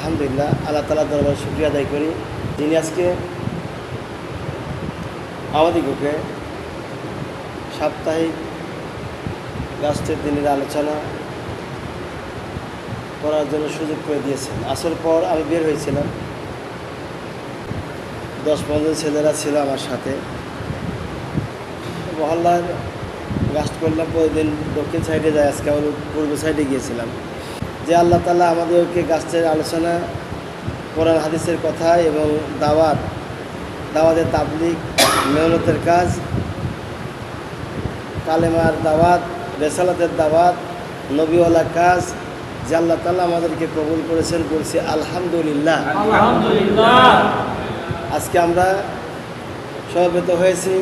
আলহামদুলিল্লাহ আল্লাহ তাআলার দরবারে শুকরিয়া আদায় করি, যিনি আজকে আমাদিগকে সাপ্তাহিক গাছের দিনের আলোচনা করার জন্য সুযোগ করে দিয়েছেন। আসর পর আমি বের হয়েছিলাম, 10-15 ছেলেরা ছিল আমার সাথে। মহল্লার গাছ করলাম, প্রতিদিন দক্ষিণ সাইডে যায়, আজকে আমরা পূর্ব সাইডে গিয়েছিলাম। যে আল্লাহ তাআলা আমাদেরকে গাছের আলোচনা, কোরআন হাদিসের কথা এবং দাওয়াতের তাবলীগ, মেহনতের কাজ, কালেমার দাওয়াত, রেসালাতের দাওয়াত, নবীওয়ালা কাজ, যে আল্লাহ তাআলা আমাদেরকে কবুল করেছেন, বলছি আলহামদুলিল্লাহ। আলহামদুলিল্লাহ। আজকে আমরা সমবেত হয়েছি।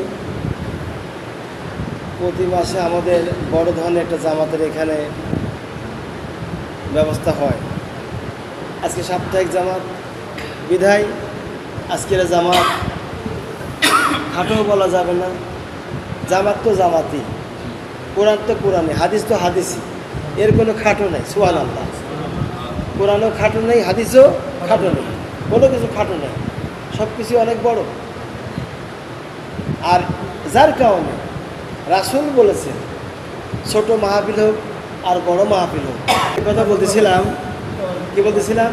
প্রতি মাসে আমাদের বড় ধরনের একটা জামাতের এখানে ব্যবস্থা হয়। আজকে সাপ্তাহিক জামাত বিধায় আজকের জামাত খাটোও বলা যাবে না। জামাত তো জামাতই, কোরআন তো কোরআনই, হাদিস তো হাদিসই, এর কোনো খাটো নেই। সুবহানাল্লাহ। কোরআনও খাটো নেই, হাদিসও খাটো নেই, কোনো কিছু খাটো নেই, সব কিছু অনেক বড়। আর যার কারণে রাসূল বলেছেন ছোট মাহফিল হোক আর বড় মাহফিল হোক। এই কথা বলতেছিলাম, কি বলতেছিলাম,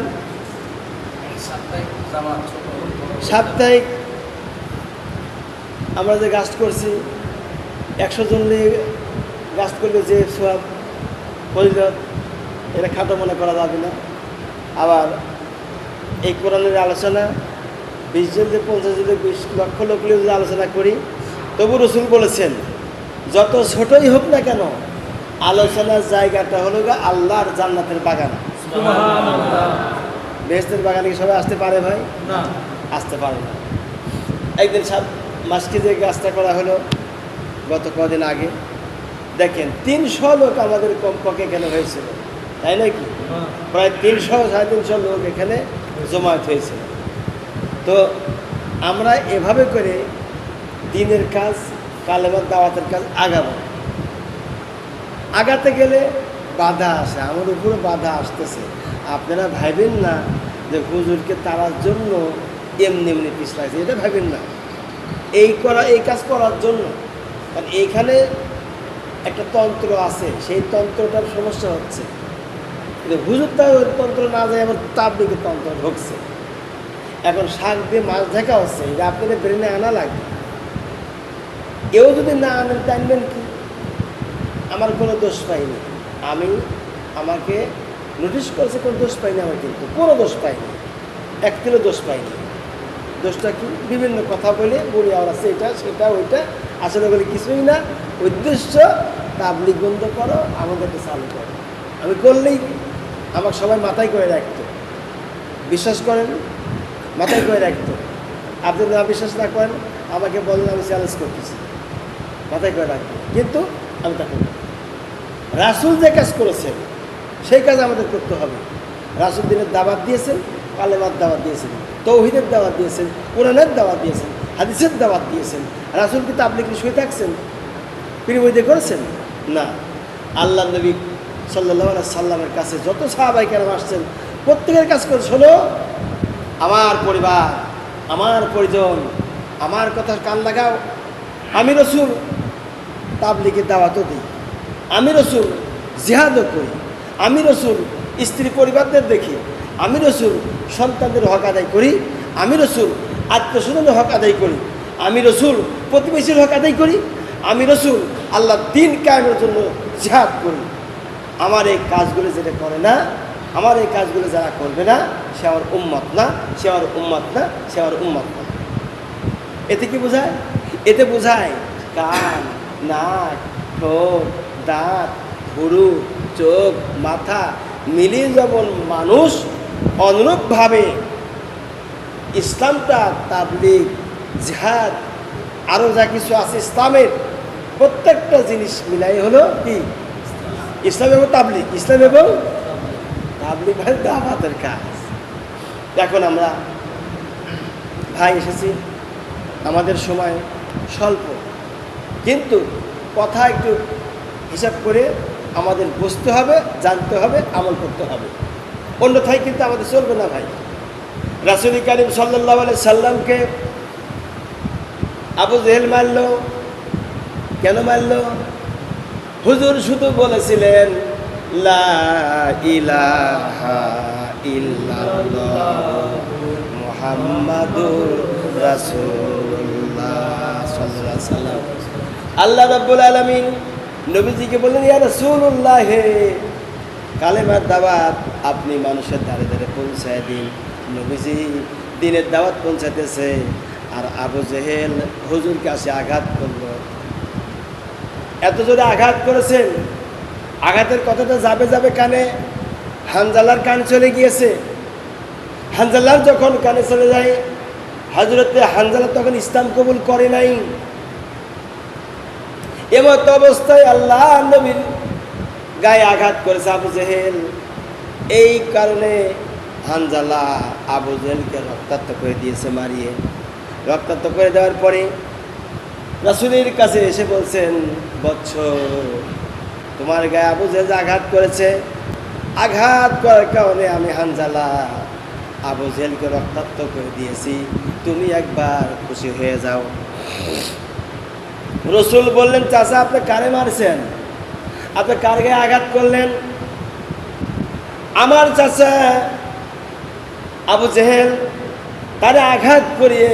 সাপ্তাহিক আমরা যে গাছ করছি 100 জন নিয়ে গাছ করলে যে সওয়াব ফজিলত, এটা খাটো মনে করা যাবে না। আবার এই কোরআনের আলোচনা 20 জন যে 50 জন 20 লক্ষ লোক নিয়ে যদি আলোচনা করি, তবু রাসূল বলেছেন যত ছোটই হোক না কেন আলোচনার জায়গাটা হলো আল্লাহর জান্নাতের বাগান। সুবহানাল্লাহ। বেহেশতের বাগানে কি সবাই আসতে পারে ভাই? না, আসতে পারে না। একদিন মাসকে যে গাছটা করা হলো গত কদিন আগে, দেখেন 300 লোক আমাদের কমপক্ষে এখানে হয়েছিল, তাই নাকি? প্রায় 300-350 লোক এখানে জমায়েত হয়েছিল। তো আমরা এভাবে করে দিনের কাজ, কালেমার দাওয়াতের কাজ আগাতে গেলে বাধা আসে, আমার উপরে বাধা আসতেছে। আপনারা ভাবেন না যে হুজুরকে তাড়ার জন্য এমনি এমনি পিছলাইছে, এটা ভাবেন না। এই কাজ করার জন্য, কারণ এইখানে একটা তন্ত্র আছে, সেই তন্ত্রটার সমস্যা হচ্ছে। কিন্তু হুজুর তার ওই তন্ত্র না যায়, আবার তাবলীগের তন্ত্র ঢুকছে। এখন শাক দিয়ে মাছ ঢাকা হচ্ছে, এটা আপনাদের ব্রেনে আনা লাগবে। কেউ যদি না আনেন টানবেন কি? আমার কোনো দোষ পাইনি, আমাকে নোটিশ করেছে, কোনো দোষ পাইনি আমার, কিন্তু কোনো দোষ পাইনি, 1 কিলো দোষ পাইনি। দোষটা কি? বিভিন্ন কথা বলি আর আছে, এটা সেটা ওইটা, আসলে বলে কিছুই না। উদ্দেশ্য তাবলীগ বন্ধ করো, আমাদেরকে চালু করো। আমি করলেই আমাকে সবাই মাথায় করে রাখতো, বিশ্বাস করেন, মাথায় করে রাখতো। আপনি না বিশ্বাস না করেন আমাকে বলেন, আমি চ্যালেঞ্জ করতেছি, মাথায় করে রাখবো। কিন্তু আমি তা করব। রাসূল যে কাজ করেছেন সেই কাজ আমাদের করতে হবে। রাসূল দিনের দাওয়াত দিয়েছেন, কালেমার দাওয়াত দিয়েছেন, তাওহীদের দাওয়াত দিয়েছেন, কোরআনের দাওয়াত দিয়েছেন, হাদিসের দাওয়াত দিয়েছেন। রাসূল কি তাবলীগ নিয়ে শুয়ে থাকছেন, পরিবর্তন করেছেন? না। আল্লাহ নবী সাল্লাল্লাহু আলাইহি সাল্লামের কাছে যত সাহাবায়ে কেরাম আসছেন, প্রত্যেকের কাজ করে, শোনো আমার পরিবার, আমার পরিজন, আমার কথা কান লাগাও। আমি রাসূল তাবলীগের দাওয়াতও দিই, আমি রাসূল জিহাদও করি, আমি রাসূল স্ত্রী পরিবারদের দেখি, আমি রাসূল সন্তানদের হক আদায় করি, আমি রাসূল আত্মীয়স্বজনের হক আদায় করি, আমি রাসূল প্রতিবেশীর হক আদায় করি, আমি রাসূল আল্লাহর দ্বীন কায়েমের জন্য জিহাদ করি। আমার এই কাজগুলো যেটা করে না, আমার এই কাজগুলো যারা করবে না, সে আমার উম্মত না, সে আমার উম্মত না, সে আমার উম্মত না। এতে কি বোঝায়? এতে বোঝায় কান, নাক, ঠোঁট, দাঁত, ভুরু, চোখ, মাথা মিলিয়ে যেমন মানুষ অনুরূপভাবে ইসলামটা, তাবলীগ, জিহাদ, আরও যা কিছু আছে ইসলামের প্রত্যেকটা জিনিস মিলাই হলো কি? ইসলাম এবং তাবলীগ, ইসলাম এবং তাবলীগ ভাই দাওয়াতের কাজ। এখন আমরা ভাই এসেছি, আমাদের সময় স্বল্প, কিন্তু কথা একটু হিসাব করে আমাদের বুঝতে হবে, জানতে হবে, আমল করতে হবে। অন্যথায় কিন্তু আমাদের চলবে না ভাই। রাসূল কারীম সাল্লাল্লাহু আলাইহি সাল্লামকে আবু জেহেল মারল। কেন মারল? হুজুর শুধু বলেছিলেন লা ইলাহা ইল্লাল্লাহ মুহাম্মাদুর রাসূলুল্লাহ সাল্লাল্লাহু আলাইহি সাল্লাম। আল্লাহ রাব্বুল আলামিন নবীজিকে বললেন, ইয়া রাসূলুল্লাহ, হে কালেমার দাওয়াত আপনি মানুষের ধারে ধারে পৌঁছায় দিন। নবীজি দিনের দাওয়াত পৌঁছাতেছে, আর আবু জেহেল হুজুরকে আসে আঘাত করল। এত জোরে আঘাত করেছেন, আঘাতের কথাটা যাবে যাবে কানে, হানজালার কানে চলে গিয়েছে। হানজালার যখন কানে চলে যায়, হযরতে হানজালা তখন ইসলাম কবুল করে নাই। এমত অবস্থায় আল্লাহ নবীর গায়ে আঘাত করেছে আবু জেহেল। এই কারণে হানজালা আবু জেহেলকে রক্তাক্ত করে দিয়েছে, মারিয়ে। রক্তাক্ত করে দেওয়ার পরে রাসূলের কাছে এসে বলছেন, বৎস, তোমার গায়ে আবু জেহেল আঘাত করেছে, আঘাত করার কারণে আমি হানজালা আবু জেহেলকে রক্তাক্ত করে দিয়েছি, তুমি একবার খুশি হয়ে যাও। রাসূল বললেন, চাচা আপনি কারে মারছেন? আপনি কার গায়ে আঘাত করলেন? আমার চাচা আবু জেহেল, তারে আঘাত করিয়ে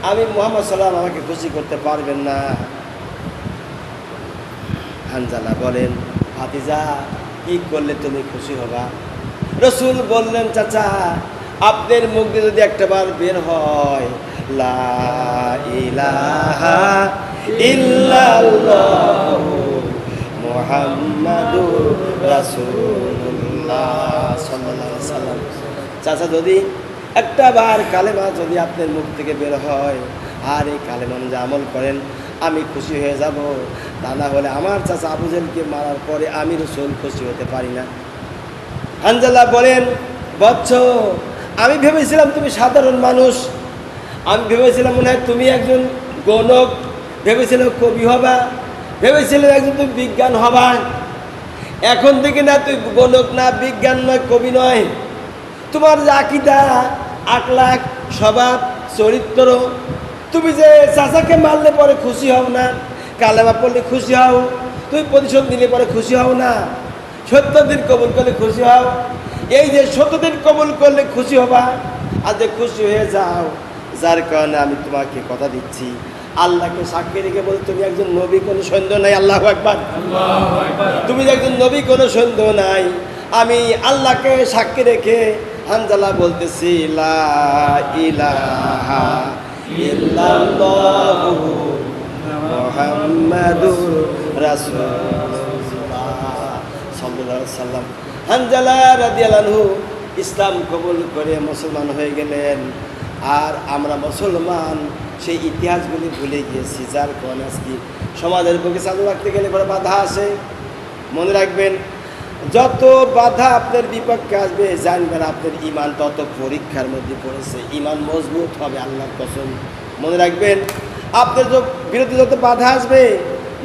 আমি মুহাম্মদ সাল্লাল্লাহু আলাইহি আমাকে খুশি করতে পারবেন না। হানজালা বলেন, ভাতিজা কি করলে তুমি খুশি হবা? রাসূল বললেন, চাচা আপনার মুখ দিয়ে যদি একটা বার বের হয় লা ইলাহা ইল্লাল্লাহ মুহাম্মাদুর রাসূলুল্লাহ সাল্লাল্লাহু আলাইহি সাল্লাম, চাচা যদি একটা বার কালেমা যদি আপনার মুখ থেকে বের হয় আর এই কালেমা অনুযায়ী আমল করেন, আমি খুশি হয়ে যাব। তা না হলে আমার চাচা আবু জেহেলকে মারার পরে আমি রাসূল খুশি হতে পারি না। হানজালা বলেন, বৎস, আমি ভেবেছিলাম তুমি সাধারণ মানুষ, আমি ভেবেছিলাম মনে হয় তুমি একজন গণক, ভেবেছিলাম কবি হবা, ভেবেছিলাম একজন তুমি বিজ্ঞান হবা। এখন থেকে না, তুই গণক না, বিজ্ঞান নয়, কবি নয়, তোমার যে আকীদা, আখলাক, স্বভাব, চরিত্র, তুমি যে চাচাকে মারলে পরে খুশি হও না, কালেমা পড়লে খুশি হও, তুমি প্রতিশোধ নিলে পরে খুশি হও না, 70 দিন কবুল করলে খুশি হও। এই যে 70 দিন কবুল করলে খুশি হবা, আর যে খুশি হয়ে যাও, যার কারণে আমি তোমাকে কথা দিচ্ছি, আল্লাহকে সাক্ষী রেখে বল, তুমি একজন নবী, কোনো সন্দেহ নাই। আল্লাহু আকবার। তুমি যে একজন নবী, কোনো সন্দেহ নাই। আমি আল্লাহকে সাক্ষী রেখে হানজালা বলতেছি লা ইলাহা ইল্লাল্লাহু মুহাম্মাদুর রাসূলুল্লাহ সাল্লাল্লাহু আলাইহি সাল্লাম। হানজালা রাদিয়াল্লাহু আনহু ইসলাম কবুল করে মুসলমান হয়ে গেলেন। আর আমরা মুসলমান সেই ইতিহাসগুলি ভুলে গিয়েছি, যার কারণে আজকে সমাজের পক্ষে চালু রাখতে গেলে পরে বাধা আসে। মনে রাখবেন, যত বাধা আপনার বিপক্ষে আসবে, জানবেন আপনার ঈমান তত পরীক্ষার মধ্যে পড়েছে। ঈমান মজবুত হবে, আল্লাহর কসম। মনে রাখবেন, আপনার বিরুদ্ধে যত বাধা আসবে,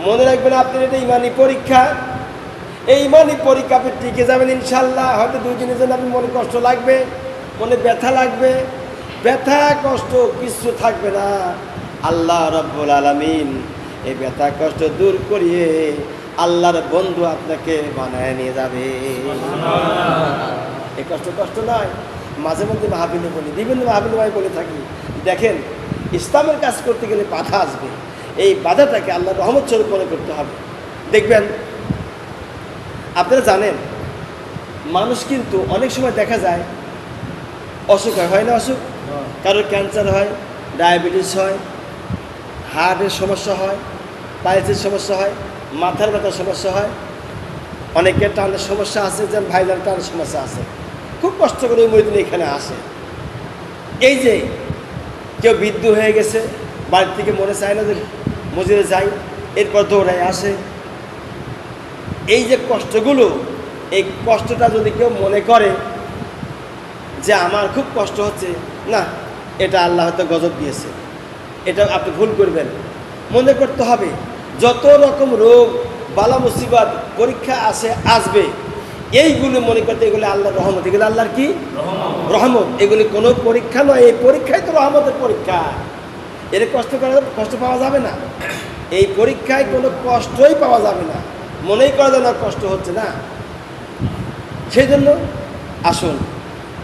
মনে রাখবেন আপনার এটা ঈমানি পরীক্ষা। এই ঈমানি পরীক্ষা আপনি টিকে যাবেন ইনশাল্লাহ। হয়তো 2 দিনের জন্য আপনি মনে কষ্ট লাগবে, মনে ব্যথা লাগবে, ব্যথা কষ্ট কিছু থাকবে না। আল্লাহ রাব্বুল আলামিন এই ব্যথা কষ্ট দূর করিয়ে আল্লাহর বন্ধু আপনাকে বানায় নিয়ে যাবে। এই কষ্ট নয়। মাঝে মধ্যে মাহফিলে বলি, বিভিন্ন মাহফিলে আমি বলে থাকি, দেখেন ইসলামের কাজ করতে গেলে বাধা আসবে, এই বাধাটাকে আল্লাহর রহমত স্বরূপ মনে করতে হবে। দেখবেন, আপনারা জানেন, মানুষ কিন্তু অনেক সময় দেখা যায় অসুখ হয় না? অসুখ, কারোর ক্যান্সার হয়, ডায়াবেটিস হয়, হার্টের সমস্যা হয়, পাইলসের সমস্যা হয়, মাথার ব্যথার সমস্যা হয়, অনেকের টানের সমস্যা আছে, যেমন ভাইজান টানের সমস্যা আছে। খুব কষ্ট করে ওই মহিদিন এখানে আসে। এই যে কেউ বৃদ্ধ হয়ে গেছে, বাড়ির থেকে মনে চায় না যে মসজিদে যাই, এরপর দৌড়ায় আসে। এই যে কষ্টগুলো, এই কষ্টটা যদি কেউ মনে করে যে আমার খুব কষ্ট হচ্ছে, না, এটা আল্লাহ হয়তো গজব দিয়েছে, এটা আপনি ভুল করবেন। মনে করতে হবে, যত রকম রোগ, বালা মুসিবত, পরীক্ষা আসবে, এইগুলো মনে করতে এগুলো আল্লাহর রহমত, এগুলো আল্লাহর কি রহমত। রহমত। এগুলি কোনো পরীক্ষা নয়, এই পরীক্ষাই তো রহমতের পরীক্ষা। এর কষ্ট পাওয়া যাবে না, এই পরীক্ষায় কোনো কষ্টই পাওয়া যাবে না, মনেই করা যায় না কষ্ট হচ্ছে না। সেই জন্য আসুন,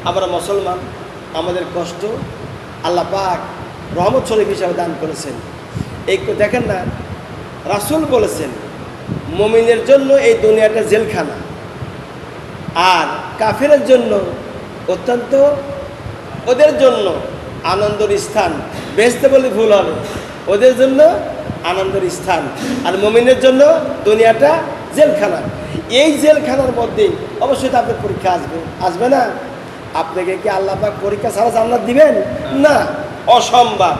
আমরা মুসলমান, আমাদের কষ্ট আল্লাহ পাক রহমত শরীফ হিসাবে দান করেছেন। এই দেখেন না, রাসূল বলেছেন মুমিনের জন্য এই দুনিয়াটা জেলখানা, আর কাফেরের জন্য অত্যন্ত, ওদের জন্য আনন্দের স্থান। বেহেশত বলে ভুল হবে, ওদের জন্য আনন্দের স্থান, আর মুমিনের জন্য দুনিয়াটা জেলখানা। এই জেলখানার মধ্যে অবশ্যই তো আপনার পরীক্ষা আসবে, আসবে না? আপনাকে কি আল্লাহ পাক পরীক্ষা ছাড়া জান্নাত দিবেন? না, অসম্ভব।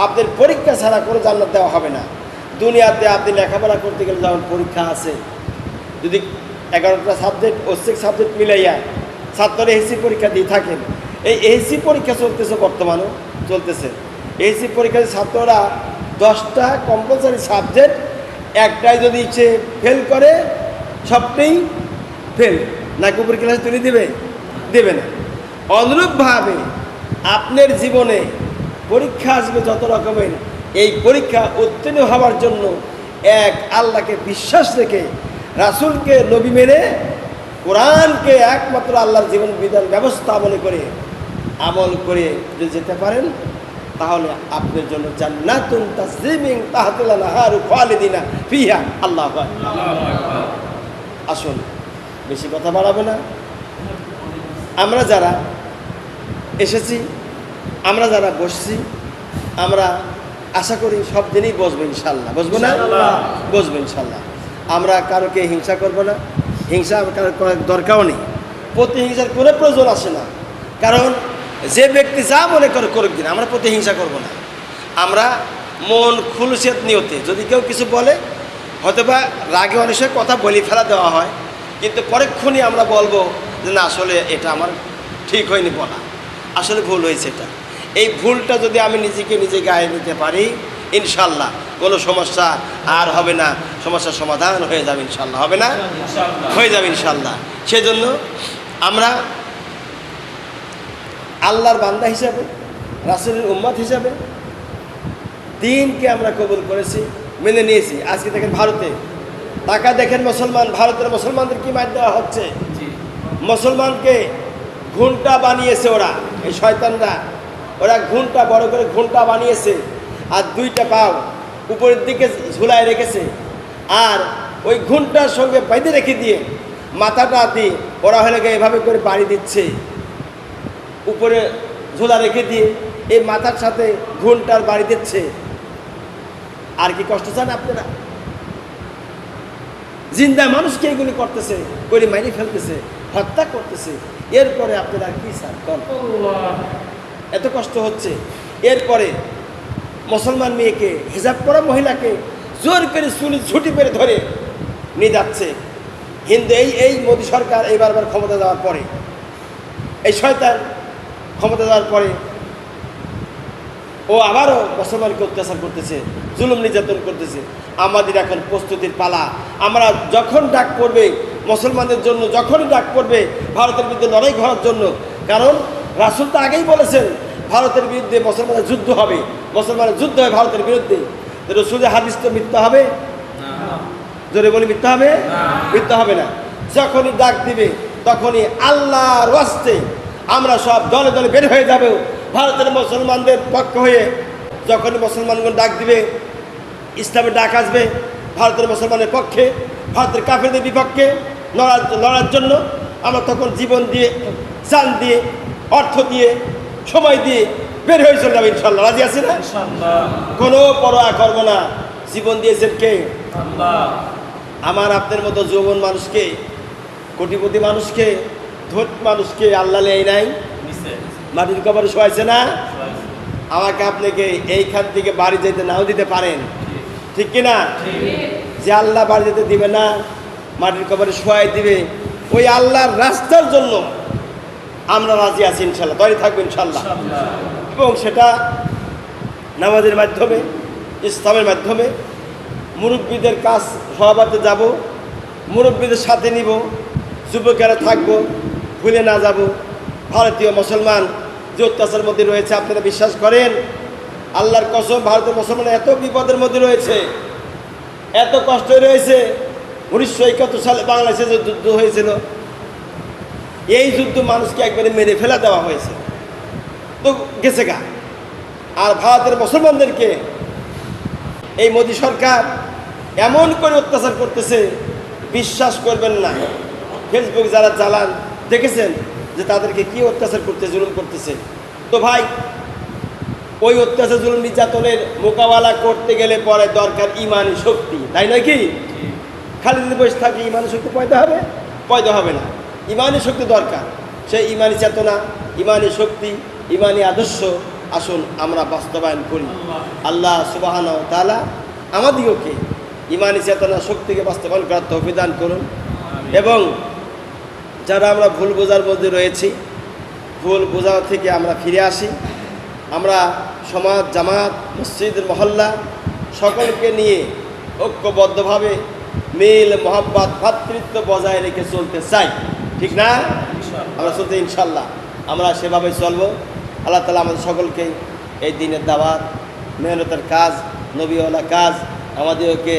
আপনার পরীক্ষা ছাড়া কোনো জান্নাত দেওয়া হবে না। দুনিয়াতে আপনি লেখাপড়া করতে গেলে যেমন পরীক্ষা আছে, যদি 11টা সাবজেক্ট ও 6 সাবজেক্ট মিলাইয়া ছাত্ররা এসি পরীক্ষা দিয়ে থাকেন, এই এসি পরীক্ষা চলতেছে, বর্তমানও চলতেছে। এসি পরীক্ষায় ছাত্ররা 10টা কম্পালসারি সাবজেক্ট, একটাই যদি সে ফেল করে সবটাই ফেল, নাকি উপর ক্লাসে তুলে দেবে না। অনুরূপভাবে আপনার জীবনে পরীক্ষা আসবে যত রকমের, এই পরীক্ষা উত্তীর্ণ হওয়ার জন্য এক আল্লাহকে বিশ্বাস রেখে, রাসূলকে নবী মেনে, কোরআনকে একমাত্র আল্লাহর জীবন বিধান ব্যবস্থা আমল করে যদি যেতে পারেন, তাহলে আপনার জন্য জান্নাতুন তাজরি মিন তাহতিহা আল-আনহারু খালিদিনা ফিহা। আল্লাহু আকবার। আসুন, বেশি কথা বাড়াবো না। আমরা যারা এসেছি, আমরা যারা বসছি, আমরা আশা করি সব দিনই বসবো ইনশাল্লাহ। বসবো না? বসবো ইনশাল্লাহ। আমরা কারোকে হিংসা করব না, হিংসা কারো করার দরকারও নেই, প্রতিহিংসার কোনো প্রয়োজন আসে না। কারণ যে ব্যক্তি যা মনে করে করুক দিন, আমরা প্রতিহিংসা করব না। আমরা মন খুলুসিয়ত নিয়তে, যদি কেউ কিছু বলে, হয়তোবা রাগে অনেক সময় কথা বলি ফেলা দেওয়া হয়, কিন্তু পরক্ষণই আমরা বলবো যে না, আসলে এটা আমার ঠিক হয়নি বলা, আসলে ভুল হয়েছে। এটা, এই ভুলটা যদি আমি নিজে গায়ে নিতে পারি, ইনশাল্লাহ কোনো সমস্যা আর হবে না, সমস্যার সমাধান হয়ে যাবে ইনশাল্লাহ। হবে না? হয়ে যাবে ইনশাল্লাহ। সেজন্য আমরা আল্লাহর বান্দা হিসাবে, রাসূলের উম্মত হিসাবে দিনকে আমরা কবুল করেছি, মেনে নিয়েছি। আজকে দেখেন ভারতে, টাকা দেখেন মুসলমান, ভারতের মুসলমানদের কি মার দেওয়া হচ্ছে। মুসলমানকে ঘুঁটা বানিয়েছে ওরা, এই শয়তানরা, ওরা ঘুঁটা, বড় করে ঘুঁটা বানিয়েছে, আর 2টা পাও উপরের দিকে ঝুলায় রেখেছে, আর ওই ঘুঁটার সঙ্গে বেঁধে রেখে দিয়ে মাথাটা দিয়ে ওরা হলে এভাবে করে বাড়ি দিচ্ছে, উপরে ঝোলা রেখে দিয়ে এই মাথার সাথে ঘুঁটার বাড়ি দিচ্ছে। আর কি কষ্ট চান আপনারা? জিন্দা মানুষকে এগুলি করতেছে, করে মাইরে ফেলতেছে, হত্যা করতেছে, এরপরে আপনারা কি চান? এত কষ্ট হচ্ছে, এরপরে মুসলমান মেয়েকে, হিজাব করা মহিলাকে জোর করে চুলি ছুটি পেরে ধরে নিয়ে যাচ্ছে হিন্দু। এই মোদী সরকার এই বারবার ক্ষমতা দেওয়ার পরে, এই শয়তান ক্ষমতা দেওয়ার পরে ও আবারও মুসলমানকে অত্যাচার করতেছে, জুলুম নির্যাতন করতেছে। আমাদের এখন প্রস্তুতির পালা। আমরা যখন ডাক পড়বে মুসলমানদের জন্য, যখনই ডাক পড়বে ভারতের বিরুদ্ধে লড়াই করার জন্য, কারণ রাসূল তো আগেই বলেছেন ভারতের বিরুদ্ধে মুসলমানের যুদ্ধ হবে, মুসলমানের যুদ্ধ হয় ভারতের বিরুদ্ধে। রাসূলের হাদিস তো মিথ্যা হবে? জোরে বলি, মিথ্যা হবে? মিথ্যা হবে না। যখনই ডাক দিবে তখনই আল্লাহর ওয়াস্তে আমরা সব দলে দলে বের হয়ে যাব ভারতের মুসলমানদের পক্ষ হয়ে। যখনই মুসলমানগণ ডাক দিবে, ইসলামের ডাক আসবে ভারতের মুসলমানের পক্ষে, ভারতের কাফেরদের বিপক্ষে লড়ার জন্য, আমরা তখন জীবন দিয়ে, জান দিয়ে, অর্থ দিয়ে, সময় দিয়ে বের হয়ে চলে যাবে ইনশাল্লাহ। রাজি আছি না? কোনো পরোয়া করবো না। জীবন দিয়েছেন কে? আমার আপনার মতো যৌবন মানুষকে, কোটিপতি মানুষকে, ধনী মানুষকে আল্লাহ এই নাই, মাটির কবরে শোয়াইছে না? আমাকে আপনাকে এইখান থেকে বাড়ি যেতে নাও দিতে পারেন, ঠিক কিনা? যে আল্লাহ বাড়ি যেতে দিবে না, মাটির কবরে শোয়াই দিবে, ওই আল্লাহর রাস্তার জন্য আমরা রাজি আছি ইনশাল্লাহ, তৈরি থাকবো ইনশাল্লাহ। এবং সেটা নামাজের মাধ্যমে, ইসলামের মাধ্যমে, মুরব্বীদের কাজ সভাতে যাব, মুরব্বীদের সাথে নিব, যুবকেরা থাকবো, ভুলে না যাব ভারতীয় মুসলমান যে অত্যাচারের মধ্যে রয়েছে। আপনারা বিশ্বাস করেন? আল্লাহর কসম, ভারতের মুসলমান এত বিপদের মধ্যে রয়েছে, এত কষ্ট রয়েছে। 1971 সালে বাংলাদেশে যে যুদ্ধ হয়েছিল, এই যুদ্ধ মানুষকে একবারে মেরে ফেলা দেওয়া হয়েছে, তো গেছে গা। আর ভারতের মুসলমানদেরকে এই মোদী সরকার এমন করে অত্যাচার করতেছে, বিশ্বাস করবেন না। ফেসবুক যারা চালান দেখেছেন যে তাদেরকে কি অত্যাচার করতে, জুলুম করতেছে। তো ভাই, ওই অত্যাচার জুলুম নির্যাতনের মোকাবেলা করতে গেলে পরে দরকার ইমানি শক্তি, তাই নয় কি? খালি যদি বসে থাকি ইমানি শক্তি পয়দা হবে? পয়দা হবে না। ইমানি শক্তি দরকার। সেই ইমানি চেতনা, ইমানি শক্তি, ইমানি আদর্শ আসুন আমরা বাস্তবায়ন করি। আল্লাহ সুবহানাহু ওয়া তাআলা আমাদিগকে ইমানি চেতনা শক্তিকে বাস্তবায়ন করার তৌফিক দান করুন। এবং যারা আমরা ভুল বোঝার মধ্যে রয়েছি, ভুল বোঝা থেকে আমরা ফিরে আসি। আমরা সমাজ, জামাত, মসজিদ, মহল্লা সকলকে নিয়ে ঐক্যবদ্ধভাবে মিল, মোহাব্বত, ভ্রাতৃত্ব বজায় রেখে চলতে চাই, ঠিক না? আমরা চলতে ইনশাল্লাহ আমরা সেভাবে চলবো। আল্লাহ তাআলা আমাদের সকলকে এই দিনের দাওয়াত, মেহনতের কাজ, নবীওয়ালা কাজ আমাদেরকে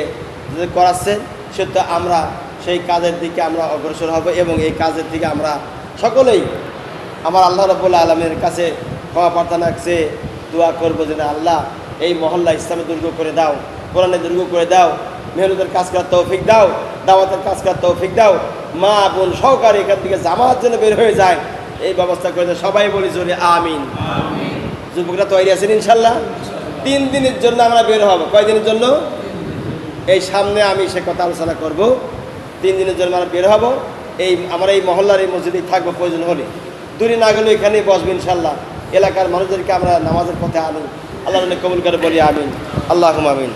করাচ্ছেন, সেটা আমরা সেই কাজের দিকে আমরা অগ্রসর হব এবং এই কাজের দিকে আমরা সকলেই আমার আল্লাহ রাব্বুল আলামিনের কাছে ক্ষমা প্রার্থনা করছে, দোয়া করবো যে না আল্লাহ এই মহল্লা ইসলামের দুর্গ করে দাও, কোরআনের দুর্গ করে দাও, মেহনতের কাজ করার তৌফিক দাও, দাওয়াতের কাজ করার তৌফিক দাও, মা বোন সহকারে এখান থেকে জামাত যেন বের হয়ে যায় এই ব্যবস্থা করে দেয়। সবাই বলি জোরে আমিন। যুবকরা তৈরি আছেন ইনশাল্লাহ? 3 দিনের জন্য আমরা বের হব। কয়দিনের জন্য? এই সামনে আমি সে কথা আলোচনা করব। 3 দিনের জন্য আমরা বের হব। আমরা এই মহল্লার এই মসজিদেই থাকবো, প্রয়োজন হলে দূরে না গেলেও এখানেই বসবো ইনশাল্লাহ। এলাকার মানুষদেরকে আমরা নামাজের পথে আনি। আল্লাহ কবুল করে বলি আমিন, আল্লাহুম্মা আমিন।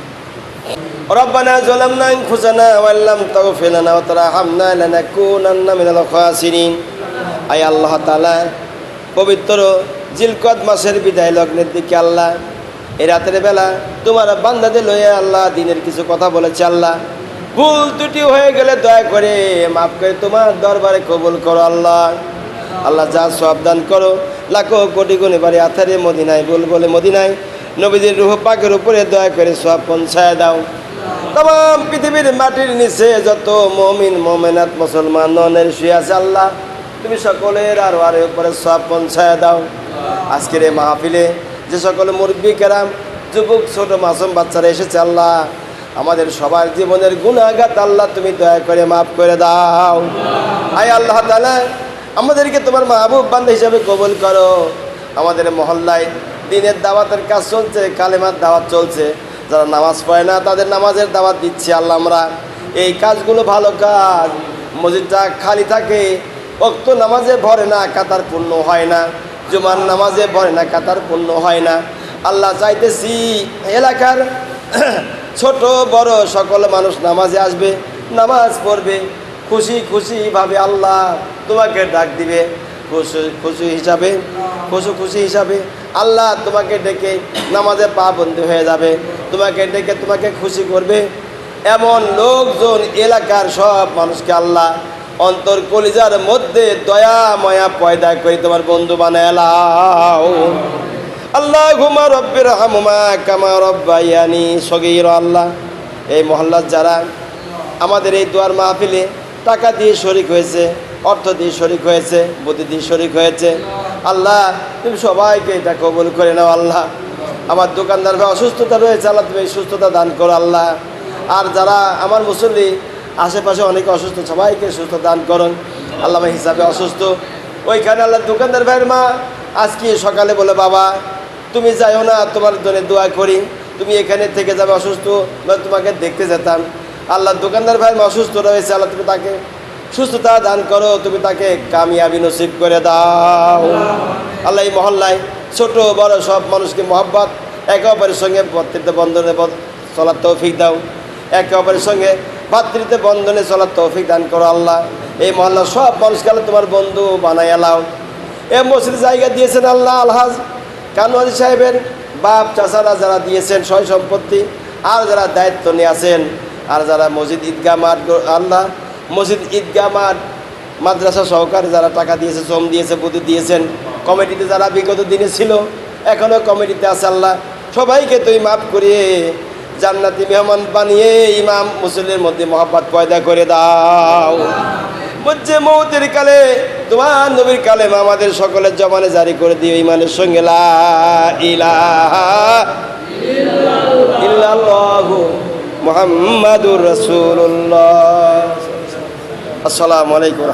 রব্বানা যালামনা আনফুসানা ওয়া লাম তাগফির লানা ওয়া তারহামনা লানাকুনান্না মিনাল খাসিরিন। আয় আল্লাহ তাআলা, পবিত্র জিলকদ মাসের বিদায় লগ্নের দিকে আল্লাহ এই রাতের বেলা তোমার বান্দাদের লইয়া আল্লাহ দিনের কিছু কথা বলেছে। আল্লাহ ভুল ত্রুটি হয়ে গেলে দয়া করে মাফ করে তোমার দরবারে কবুল করো। আল্লাহ আল্লাহ যা সওয়াব দান করো, লাখো কোটি গুণে বাড়ি আথারে মদিনায় বুলবুলে মদিনায় নবীদের রূহ পাকের উপরে দয়া করে সওয়াব পৌঁছায় দাও। तमाम পৃথিবীর মাটির নিচে যত মুমিন মুমিনাত মুসলমান ননের শুয়ে আছে আল্লাহ তুমি সকলের আর উপরে সওয়াব পৌঁছায় দাও। আজকের এই মাহফিলে যে সকল মুরব্বি কেরাম, যুবক, ছোট মাসুম বাচ্চারা এসেছে আল্লাহ আমাদের সবার জীবনের গুনাহগাত আল্লাহ তুমি দয়া করে মাফ করে দাও। আয় আল্লাহ তাআলা, আমাদেরকে তোমার মাহবুব বান্দা হিসাবে কবুল করো। আমাদের মহল্লায় দিনের দাওয়াতের কাজ চলছে, কালেমার দাওয়াত চলছে। যারা নামাজ পড়ে না তাদের নামাজের দাওয়াত দিচ্ছি আল্লাহ। আমরা এই কাজগুলো ভালো কাজ। মসজিদটা খালি থাকে, ওয়াক্ত নামাজে ভরে না, কাতার পূর্ণ হয় না। জুমার নামাজে ভরে না, কাতার পূর্ণ হয় না। আল্লাহ চাইতেছি এলাকার ছোট বড় সকল মানুষ নামাজে আসবে, নামাজ পড়বে, খুশি খুশিভাবে আল্লাহ তোমাকে ডাক দিবে। খুশি হিসাবে আল্লাহ তোমাকে ডেকে নামাজে পাবন্দি হয়ে যাবে, তোমাকে ডেকে তোমাকে খুশি করবে। এমন লোকজন এলাকার সব মানুষকে আল্লাহ অন্তর কলিজার মধ্যে দয়া মায়া পয়দা করে তোমার বন্ধু বানায় লাও। আল্লাহুম্মা রাব্বির হামহুমা কামা রাব্বায়ানি সগীরা। আল্লাহ এই মহল্লার যারা আমাদের এই দোয়ার মাহফিলে টাকা দিয়ে শরিক হয়েছে, অর্থ দিয়ে শরিক হয়েছে, বুদ্ধি দিয়ে শরিক হয়েছে, আল্লাহ তুমি সবাইকে এটা কবুল করে নাও। আল্লাহ আমার দোকানদার ভাই অসুস্থতা রয়েছে, আল্লাহ তুমি এই সুস্থতা দান করো আল্লাহ। আর যারা আমার মুসল্লি আশেপাশে অনেকে অসুস্থ, সবাইকে সুস্থ দান করুন আল্লাহ। হিসাবে অসুস্থ ওইখানে আল্লাহ দোকানদার ভাইয়ের মা আজকে সকালে বলে বাবা তুমি যাইও না, তোমার জন্য দোয়া করি, তুমি এখানে থেকে যাবে অসুস্থ, তোমাকে দেখতে যেতাম। আল্লাহ দোকানদার ভাইয়ের মা অসুস্থ রয়েছে, আল্লাহ তুমি তাকে সুস্থতা দান করো, তুমি তাকে কামিয়াবি নসিব করে দাও। আল্লাহ এই মহল্লায় ছোট বড় সব মানুষকে মহব্বত, একে অপরের সঙ্গে ভ্রাতৃত্ব বন্ধনে চলার তৌফিক দাও, একে অপরের সঙ্গে ভ্রাতৃত্ব বন্ধনে চলার তৌফিক দান করো। আল্লাহ এই মহল্লার সব মানুষকে আল্লাহ তোমার বন্ধু বানাইয়া লাও। এ মসজিদ জায়গা দিয়েছেন আল্লাহ আলহাজ কানোয়ারি সাহেবের বাপ চাচারা যারা দিয়েছেন সয় সম্পত্তি, আর যারা দায়িত্ব নিয়ে আছেন, আর যারা মসজিদ ঈদগাহ মাঠ আল্লাহ মসজিদ ঈদগাহ মাঠ মাদ্রাসা সহকারে যারা টাকা দিয়েছে, শ্রম দিয়েছে, বুদ্ধি দিয়েছেন, কমিটিতে যারা বিগত দিনে ছিল, এখনও কমিটিতে আছে, আল্লাহ সবাইকে তুই মাফ করিয়ে জান্নাতি মেহমান বানিয়ে ইমাম মুসল্লির মধ্যে মহব্বত পয়দা করে দাও। বুঝছে মৌতের কালে তোমার নবীর কালেমা আমাদের সকলের জবানে জারি করে দিও ইমানের সঙ্গে লা ইলাহা ইল্লাল্লাহু মুহাম্মাদুর রাসূলুল্লাহ। আসসালামু আলাইকুম।